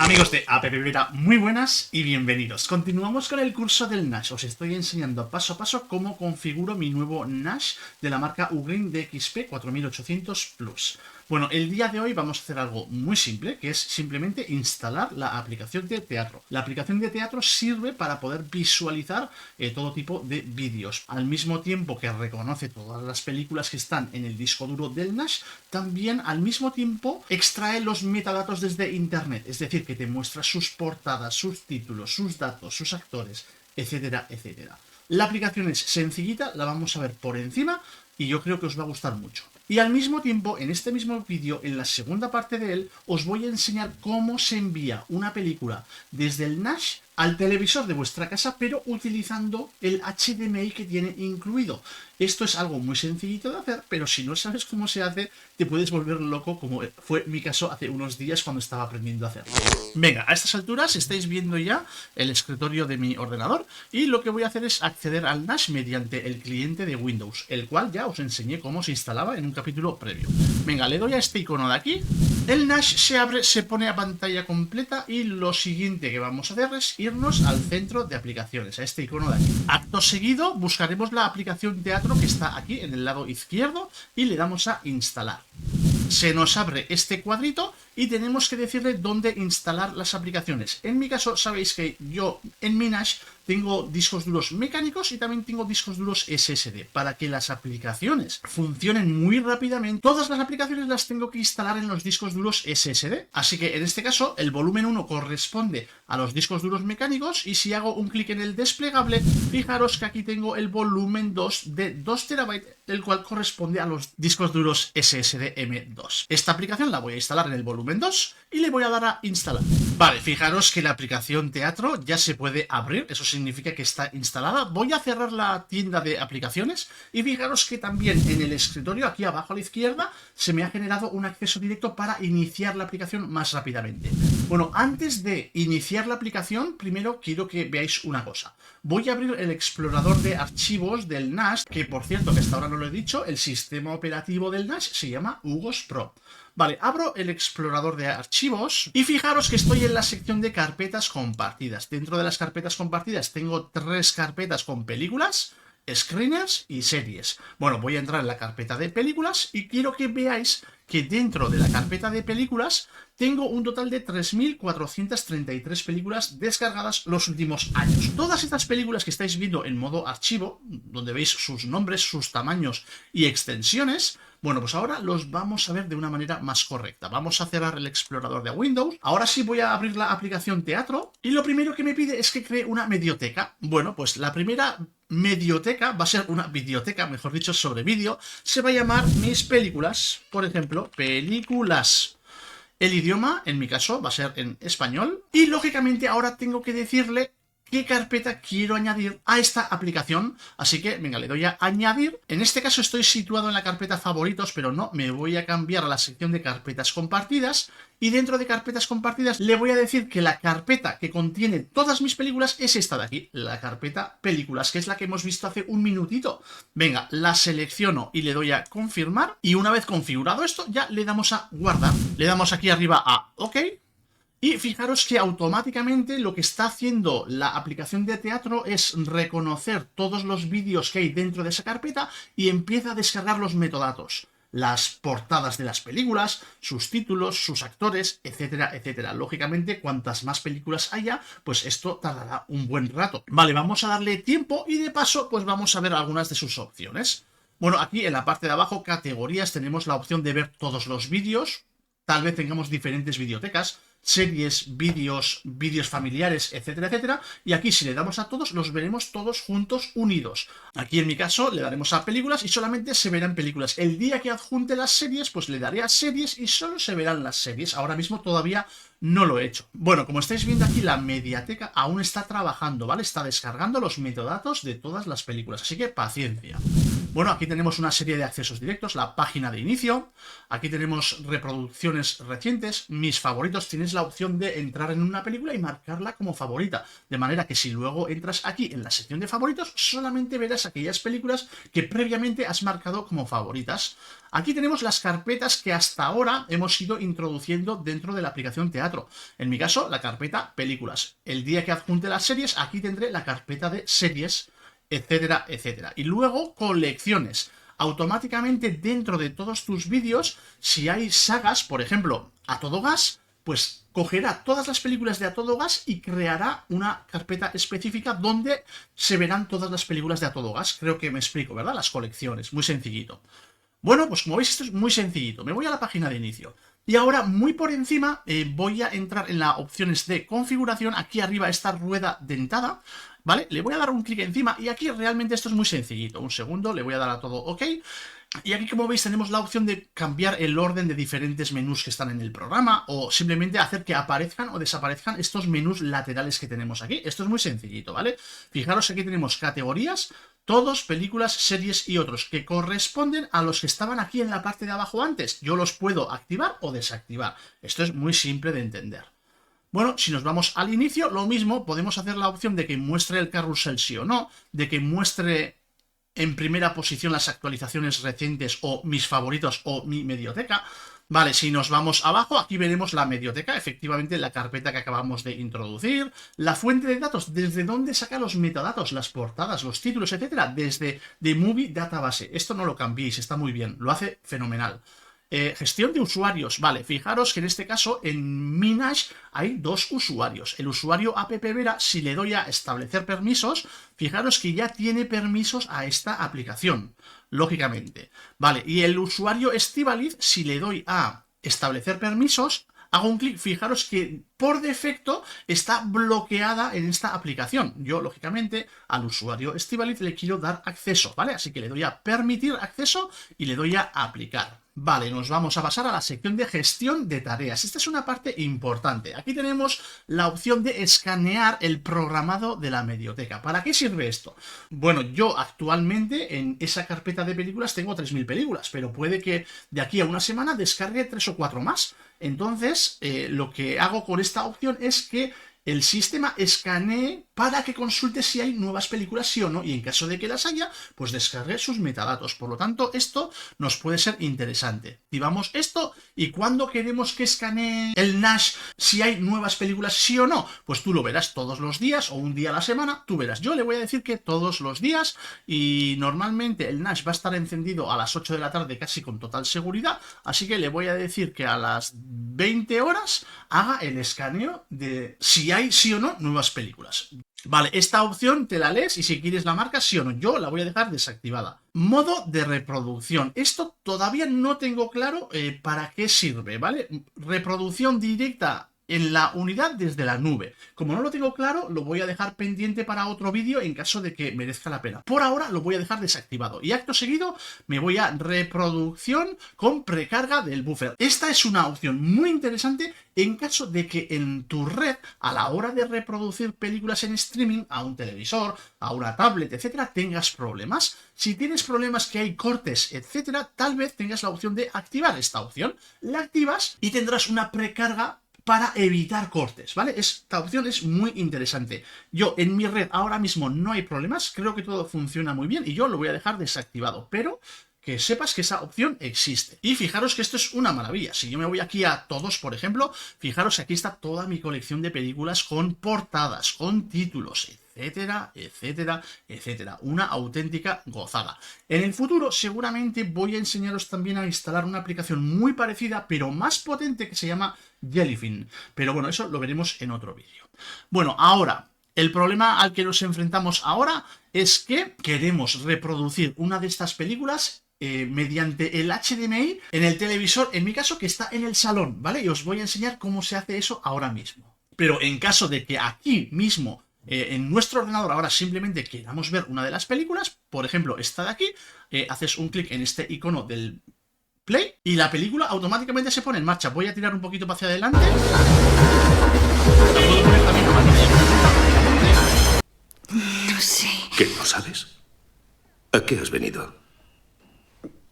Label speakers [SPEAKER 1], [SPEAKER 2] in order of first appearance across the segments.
[SPEAKER 1] Amigos de APP Beta, muy buenas y bienvenidos. Continuamos con el curso del Nash. Os estoy enseñando paso a paso cómo configuro mi nuevo Nash de la marca Ugreen DXP 4800 Plus. Bueno, el día de hoy vamos a hacer algo muy simple, que es simplemente instalar la aplicación de Teatro. La aplicación de Teatro sirve para poder visualizar todo tipo de vídeos. Al mismo tiempo que reconoce todas las películas que están en el disco duro del Nash, también al mismo tiempo extrae los metadatos desde Internet. Es decir, que te muestra sus portadas, sus títulos, sus datos, sus actores, etcétera, etcétera. La aplicación es sencillita, la vamos a ver por encima y yo creo que os va a gustar mucho. Y al mismo tiempo, en este mismo vídeo, en la segunda parte de él, os voy a enseñar cómo se envía una película desde el Nash al televisor de vuestra casa, pero utilizando el HDMI que tiene incluido. Esto es algo muy sencillito de hacer, pero si no sabes cómo se hace, te puedes volver loco, como fue mi caso hace unos días cuando estaba aprendiendo a hacerlo. Venga, a estas alturas estáis viendo ya el escritorio de mi ordenador y lo que voy a hacer es acceder al Nash mediante el cliente de Windows, el cual ya os enseñé cómo se instalaba en un capítulo previo. Venga, le doy a este icono de aquí, el Nash se abre, se pone a pantalla completa y lo siguiente que vamos a hacer es irnos al centro de aplicaciones, a este icono de aquí. Acto seguido buscaremos la aplicación Teatro que está aquí en el lado izquierdo y le damos a instalar. Se nos abre este cuadrito y tenemos que decirle dónde instalar las aplicaciones. En mi caso, sabéis que yo en mi Nash tengo discos duros mecánicos y también tengo discos duros SSD. Para que las aplicaciones funcionen muy rápidamente, todas las aplicaciones las tengo que instalar en los discos duros SSD. Así que en este caso, el volumen 1 corresponde a los discos duros mecánicos y si hago un clic en el desplegable, fijaros que aquí tengo el volumen 2 de 2 TB, el cual corresponde a los discos duros SSD M2. Esta aplicación la voy a instalar en el volumen 2 y le voy a dar a instalar. Vale, fijaros que la aplicación Teatro ya se puede abrir, eso significa que está instalada. Voy a cerrar la tienda de aplicaciones y fijaros que también en el escritorio, aquí abajo a la izquierda, se me ha generado un acceso directo para iniciar la aplicación más rápidamente. Bueno, antes de iniciar la aplicación, primero quiero que veáis una cosa. Voy a abrir el explorador de archivos del Nash, que por cierto, que hasta ahora no lo he dicho, el sistema operativo del Nash se llama Hugos Pro. Vale, abro el explorador de archivos y fijaros que estoy en la sección de carpetas compartidas. Dentro de las carpetas compartidas tengo 3 carpetas con películas, screeners y series. Bueno, voy a entrar en la carpeta de películas y quiero que veáis que dentro de la carpeta de películas tengo un total de 3.433 películas descargadas los últimos años. Todas estas películas que estáis viendo en modo archivo, donde veis sus nombres, sus tamaños y extensiones, bueno, pues ahora los vamos a ver de una manera más correcta. Vamos a cerrar el explorador de Windows. Ahora sí voy a abrir la aplicación Teatro y lo primero que me pide es que cree una medioteca. Bueno, pues la primera medioteca va a ser una videoteca, mejor dicho, sobre vídeo. Se va a llamar Mis Películas, por ejemplo, películas. El idioma, en mi caso, va a ser en español. Y lógicamente ahora tengo que decirle qué carpeta quiero añadir a esta aplicación. Así que, venga, le doy a añadir. En este caso estoy situado en la carpeta favoritos, pero no, me voy a cambiar a la sección de carpetas compartidas. Y dentro de carpetas compartidas le voy a decir que la carpeta que contiene todas mis películas es esta de aquí, la carpeta películas, que es la que hemos visto hace un minutito. Venga, la selecciono y le doy a confirmar. Y una vez configurado esto, ya le damos a guardar. Le damos aquí arriba a OK. Y fijaros que automáticamente lo que está haciendo la aplicación de Teatro es reconocer todos los vídeos que hay dentro de esa carpeta y empieza a descargar los metadatos. Las portadas de las películas, sus títulos, sus actores, etcétera, etcétera. Lógicamente, cuantas más películas haya, pues esto tardará un buen rato. Vale, vamos a darle tiempo y de paso, pues vamos a ver algunas de sus opciones. Bueno, aquí en la parte de abajo, categorías, tenemos la opción de ver todos los vídeos. Tal vez tengamos diferentes videotecas, series, vídeos familiares, etcétera, etcétera. Y aquí si le damos a todos, los veremos todos juntos, unidos. Aquí en mi caso le daremos a películas y solamente se verán películas. El día que adjunte las series, pues le daré a series y solo se verán las series. Ahora mismo todavía no lo he hecho. Bueno, como estáis viendo aquí, la mediateca aún está trabajando, ¿vale? Está descargando los metadatos de todas las películas, así que paciencia. Bueno, aquí tenemos una serie de accesos directos, la página de inicio, aquí tenemos reproducciones recientes, mis favoritos, tienes la opción de entrar en una película y marcarla como favorita, de manera que si luego entras aquí en la sección de favoritos, solamente verás aquellas películas que previamente has marcado como favoritas. Aquí tenemos las carpetas que hasta ahora hemos ido introduciendo dentro de la aplicación Teatro. En mi caso, la carpeta películas. El día que adjunte las series, aquí tendré la carpeta de series, etcétera, etcétera. Y luego colecciones. Automáticamente dentro de todos tus vídeos, si hay sagas, por ejemplo, A Todo Gas, pues cogerá todas las películas de A Todo Gas y creará una carpeta específica donde se verán todas las películas de A Todo Gas. Creo que me explico, ¿verdad? Las colecciones, muy sencillito. Bueno, pues como veis esto es muy sencillito. Me voy a la página de inicio. Y ahora, muy por encima, voy a entrar en las opciones de configuración. Aquí arriba esta rueda dentada, ¿vale? Le voy a dar un clic encima y aquí realmente esto es muy sencillito. Un segundo, le voy a dar a todo OK. Y aquí, como veis, tenemos la opción de cambiar el orden de diferentes menús que están en el programa o simplemente hacer que aparezcan o desaparezcan estos menús laterales que tenemos aquí. Esto es muy sencillito, ¿vale? Fijaros, aquí tenemos categorías, todos, películas, series y otros que corresponden a los que estaban aquí en la parte de abajo antes. Yo los puedo activar o desactivar. Esto es muy simple de entender. Bueno, si nos vamos al inicio, lo mismo, podemos hacer la opción de que muestre el carrusel sí o no, de que muestre en primera posición las actualizaciones recientes o mis favoritos o mi medioteca. Vale, si nos vamos abajo, aquí veremos la medioteca, efectivamente la carpeta que acabamos de introducir, la fuente de datos, desde dónde saca los metadatos, las portadas, los títulos, etcétera, desde The Movie Database. Esto no lo cambiéis, está muy bien, lo hace fenomenal. Gestión de usuarios, vale, fijaros que en este caso en mi Nash hay dos usuarios. El usuario AppVera, si le doy a establecer permisos, fijaros que ya tiene permisos a esta aplicación, lógicamente. Vale, y el usuario Estíbaliz, si le doy a establecer permisos, hago un clic, fijaros que por defecto está bloqueada en esta aplicación. Yo, lógicamente, al usuario Estíbaliz le quiero dar acceso, ¿vale? Así que le doy a permitir acceso y le doy a aplicar. Vale, nos vamos a pasar a la sección de gestión de tareas. Esta es una parte importante. Aquí tenemos la opción de escanear el programado de la medioteca. ¿Para qué sirve esto? Bueno, yo actualmente en esa carpeta de películas tengo 3000 películas, pero puede que de aquí a una semana descargue 3 o 4 más. Entonces, lo que hago con esta opción es que el sistema escanee para que consulte si hay nuevas películas sí o no, y en caso de que las haya, pues descargue sus metadatos. Por lo tanto, esto nos puede ser interesante. Activamos esto y cuando queremos que escanee el Nash si hay nuevas películas sí o no, pues tú lo verás todos los días o un día a la semana, tú verás. Yo le voy a decir que todos los días, y normalmente el Nash va a estar encendido a las 8 de la tarde casi con total seguridad, así que le voy a decir que a las 20 horas haga el escaneo de si hay sí o no nuevas películas. Vale, esta opción te la lees y si quieres la marcas sí o no. Yo la voy a dejar desactivada. Modo de reproducción. Esto todavía no tengo claro para qué sirve, ¿vale? Reproducción directa en la unidad desde la nube. Como no lo tengo claro, lo voy a dejar pendiente para otro vídeo en caso de que merezca la pena. Por ahora lo voy a dejar desactivado. Y acto seguido me voy a reproducción con precarga del buffer. Esta es una opción muy interesante en caso de que en tu red, a la hora de reproducir películas en streaming, a un televisor, a una tablet, etcétera, tengas problemas. Si tienes problemas que hay cortes, etcétera, tal vez tengas la opción de activar esta opción. La activas y tendrás una precarga para evitar cortes, ¿vale? Esta opción es muy interesante. Yo en mi red ahora mismo no hay problemas, creo que todo funciona muy bien y yo lo voy a dejar desactivado, pero que sepas que esa opción existe. Y fijaros que esto es una maravilla. Si yo me voy aquí a todos, por ejemplo, fijaros que aquí está toda mi colección de películas con portadas, con títulos, etcétera, etcétera, etcétera. Una auténtica gozada. En el futuro seguramente voy a enseñaros también a instalar una aplicación muy parecida, pero más potente, que se llama Jellyfin. Pero bueno, eso lo veremos en otro vídeo. Bueno, ahora, el problema al que nos enfrentamos ahora es que queremos reproducir una de estas películas mediante el HDMI en el televisor, en mi caso, que está en el salón, ¿vale? Y os voy a enseñar cómo se hace eso ahora mismo. Pero en caso de que aquí mismo, en nuestro ordenador, ahora simplemente queramos ver una de las películas, por ejemplo, esta de aquí, haces un clic en este icono del play y la película automáticamente se pone en marcha. Voy a tirar un poquito hacia adelante. La puedo poner también
[SPEAKER 2] No sé.
[SPEAKER 3] ¿Qué no sabes? ¿A qué has venido?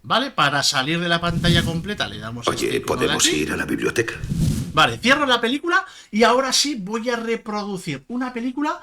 [SPEAKER 1] ¿vale? Para salir de la pantalla completa le damos a este
[SPEAKER 2] Oye,
[SPEAKER 1] icono de
[SPEAKER 2] ¿podemos
[SPEAKER 1] aquí.
[SPEAKER 2] ir a la biblioteca?
[SPEAKER 1] Vale, cierro la película y ahora sí voy a reproducir una película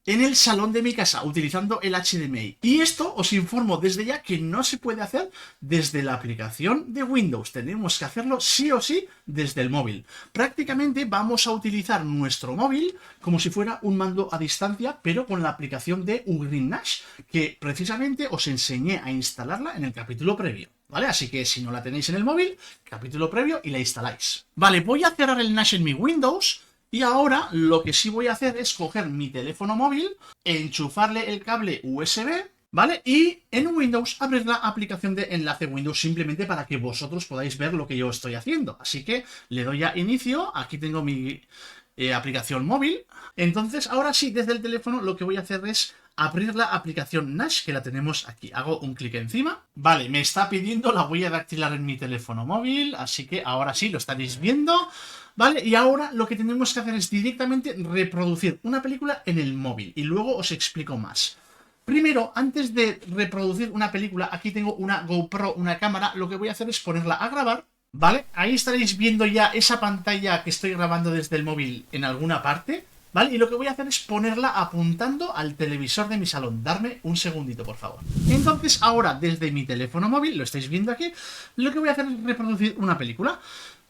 [SPEAKER 1] en el salón de mi casa utilizando el HDMI. Y esto os informo desde ya que no se puede hacer desde la aplicación de Windows. Tenemos que hacerlo sí o sí desde el móvil. Prácticamente vamos a utilizar nuestro móvil como si fuera un mando a distancia, pero con la aplicación de Ugreen Nash, que precisamente os enseñé a instalarla en el capítulo previo. ¿Vale? Así que si no la tenéis en el móvil, capítulo previo y la instaláis. Vale, voy a cerrar el Nash en mi Windows. Y ahora lo que sí voy a hacer es coger mi teléfono móvil, enchufarle el cable USB, ¿vale? Y en Windows abrir la aplicación de enlace Windows simplemente para que vosotros podáis ver lo que yo estoy haciendo. Así que le doy a inicio, aquí tengo mi aplicación móvil. Entonces ahora sí, desde el teléfono lo que voy a hacer es abrir la aplicación Nash, que la tenemos aquí. Hago un clic encima. Vale, me está pidiendo la huella dactilar en mi teléfono móvil, así que ahora sí, lo estaréis viendo. ¿Vale? Y ahora lo que tenemos que hacer es directamente reproducir una película en el móvil. Y luego os explico más. Primero, antes de reproducir una película, aquí tengo una GoPro, una cámara. Lo que voy a hacer es ponerla a grabar. ¿Vale? Ahí estaréis viendo ya esa pantalla que estoy grabando desde el móvil en alguna parte. ¿Vale? Y lo que voy a hacer es ponerla apuntando al televisor de mi salón. Darme un segundito, por favor. Entonces, ahora, desde mi teléfono móvil, lo estáis viendo aquí, lo que voy a hacer es reproducir una película.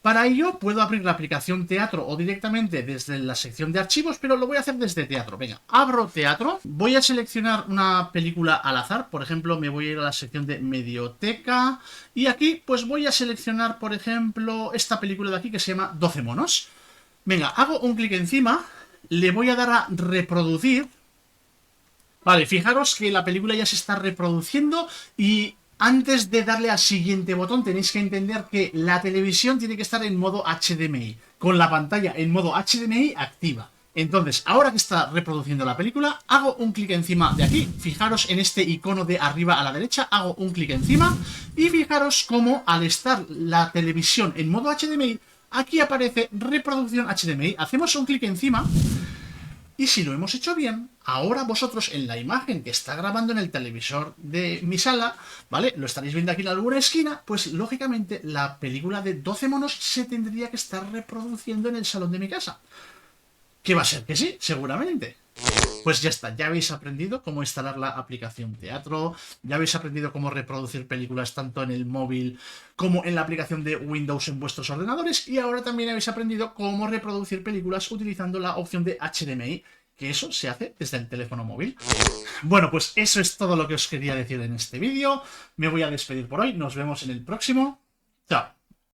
[SPEAKER 1] Para ello puedo abrir la aplicación Teatro o directamente desde la sección de archivos, pero lo voy a hacer desde Teatro. Venga, abro Teatro, voy a seleccionar una película al azar, por ejemplo me voy a ir a la sección de Medioteca y aquí pues voy a seleccionar por ejemplo esta película de aquí que se llama 12 monos. Venga, hago un clic encima, le voy a dar a reproducir. Vale, fijaros que la película ya se está reproduciendo y antes de darle al siguiente botón tenéis que entender que la televisión tiene que estar en modo HDMI, con la pantalla en modo HDMI activa. Entonces, ahora que está reproduciendo la película, hago un clic encima de aquí, fijaros en este icono de arriba a la derecha, hago un clic encima y fijaros cómo al estar la televisión en modo HDMI, aquí aparece reproducción HDMI, hacemos un clic encima. Y si lo hemos hecho bien, ahora vosotros en la imagen que está grabando en el televisor de mi sala, ¿vale? Lo estaréis viendo aquí en alguna esquina, pues lógicamente la película de 12 monos se tendría que estar reproduciendo en el salón de mi casa. ¿Qué va a ser? Que sí, seguramente. Pues ya está, ya habéis aprendido cómo instalar la aplicación Teatro, ya habéis aprendido cómo reproducir películas tanto en el móvil como en la aplicación de Windows en vuestros ordenadores y ahora también habéis aprendido cómo reproducir películas utilizando la opción de HDMI, que eso se hace desde el teléfono móvil. Bueno, pues eso es todo lo que os quería decir en este vídeo. Me voy a despedir por hoy, nos vemos en el próximo. Chao.